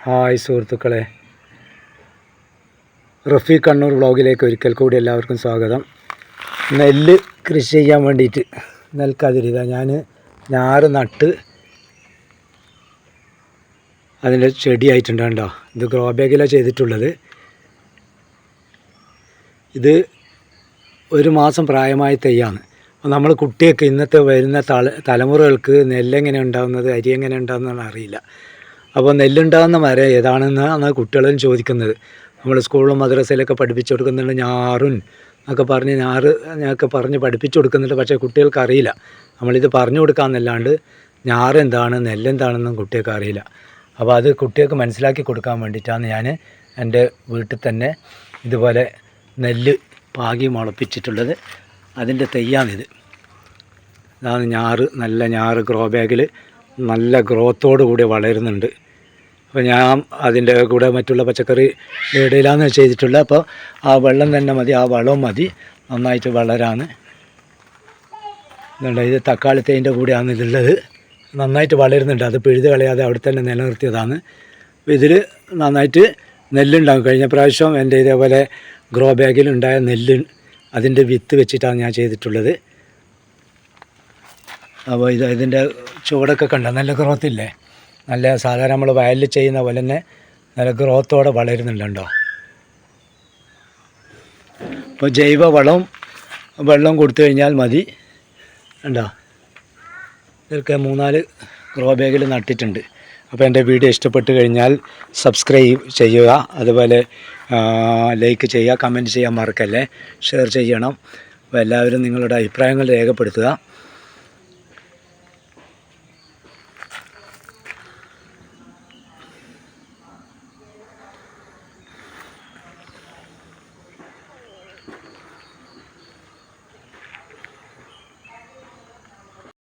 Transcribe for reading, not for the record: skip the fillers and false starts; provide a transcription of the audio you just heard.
Hi സുഹൃത്തുക്കളെ, റഫീഖ് കണ്ണൂർ വ്ളോഗിലേക്ക് ഒരിക്കൽ കൂടി എല്ലാവർക്കും സ്വാഗതം. നെല്ല് കൃഷി ചെയ്യാൻ വേണ്ടിയിട്ട് നെൽക്കതിരിത ഞാൻ ഞാറ് നട്ട് അതിൻ്റെ ചെടിയായിട്ടുണ്ട്. കണ്ടോ, ഇത് ഗ്രോ ബാഗിലാണ് ചെയ്തിട്ടുള്ളത്. ഇത് 1 മാസം പ്രായമായ തൈയാണ്. അപ്പോൾ നമ്മൾ കുട്ടിയൊക്കെ ഇന്നത്തെ വരുന്ന തലമുറകൾക്ക് നെല്ലെങ്ങനെ ഉണ്ടാകുന്നത്, അരി എങ്ങനെ ഉണ്ടാകുന്നതെന്ന് അറിയില്ല. അപ്പോൾ നെല്ലുണ്ടാകുന്ന മരം ഏതാണെന്നാണ് കുട്ടികളും ചോദിക്കുന്നത്. നമ്മൾ സ്കൂളിലും മദ്രസയിലൊക്കെ പഠിപ്പിച്ചു കൊടുക്കുന്നുണ്ട്. ഞാറും എന്നൊക്കെ പറഞ്ഞ് ഞങ്ങൾക്ക് പറഞ്ഞ് പഠിപ്പിച്ചു കൊടുക്കുന്നുണ്ട്. പക്ഷേ കുട്ടികൾക്ക് അറിയില്ല. നമ്മളിത് പറഞ്ഞു കൊടുക്കാമെന്നല്ലാണ്ട് ഞാറെന്താണ് നെല്ലെന്താണെന്നും കുട്ടികൾക്ക് അറിയില്ല. അപ്പോൾ അത് കുട്ടികൾക്ക് മനസ്സിലാക്കി കൊടുക്കാൻ വേണ്ടിയിട്ടാണ് ഞാൻ എൻ്റെ വീട്ടിൽ തന്നെ ഇതുപോലെ നെല്ല് പാകി മുളപ്പിച്ചിട്ടുള്ളത്. അതിൻ്റെ തൈയാണിത്. ഇതാണ് ഞാറ്. നല്ല ഞാറ് ഗ്രോ ബാഗിൽ നല്ല ഗ്രോത്തോടു കൂടി വളരുന്നുണ്ട്. അപ്പോൾ ഞാൻ അതിൻ്റെ കൂടെ മറ്റുള്ള പച്ചക്കറി ഇടയിലാണ് ചെയ്തിട്ടുള്ളത്. അപ്പോൾ ആ വെള്ളം തന്നെ മതി, ആ വളവും മതി നന്നായിട്ട് വളരാണ്. ഇതുണ്ട്, ഇത് തക്കാളി തൈൻ്റെ കൂടെയാണ് ഇതുള്ളത്. നന്നായിട്ട് വളരുന്നുണ്ട്. അത് പിഴുത് കളയാതെ അവിടെ തന്നെ നിലനിർത്തിയതാണ്. ഇതിൽ നന്നായിട്ട് നെല്ലുണ്ടാകും. കഴിഞ്ഞ പ്രാവശ്യം എൻ്റെ ഇതേപോലെ ഗ്രോ ബാഗിലുണ്ടായ നെല്ല് അതിൻ്റെ വിത്ത് വെച്ചിട്ടാണ് ഞാൻ ചെയ്തിട്ടുള്ളത്. അപ്പോൾ ഇതിൻ്റെ ചുവടൊക്കെ കണ്ട നല്ല ഗ്രോത്തില്ലേ, നല്ല സാധാരണ നമ്മൾ വയലിൽ ചെയ്യുന്ന പോലെ തന്നെ നല്ല ഗ്രോത്തോടെ വളരുന്നുണ്ടോ. അപ്പോൾ ജൈവ വെള്ളം കൊടുത്തു കഴിഞ്ഞാൽ മതി. കണ്ടോ, ഇതൊക്കെ 3-4 ഗ്രോ ബാഗിൽ നട്ടിട്ടുണ്ട്. അപ്പോൾ എൻ്റെ വീഡിയോ ഇഷ്ടപ്പെട്ട് കഴിഞ്ഞാൽ സബ്സ്ക്രൈബ് ചെയ്യുക, അതുപോലെ ലൈക്ക് ചെയ്യുക, കമൻറ്റ് ചെയ്യാൻ മറക്കല്ലേ, ഷെയർ ചെയ്യണം. അപ്പോൾ എല്ലാവരും നിങ്ങളുടെ അഭിപ്രായങ്ങൾ രേഖപ്പെടുത്തുക.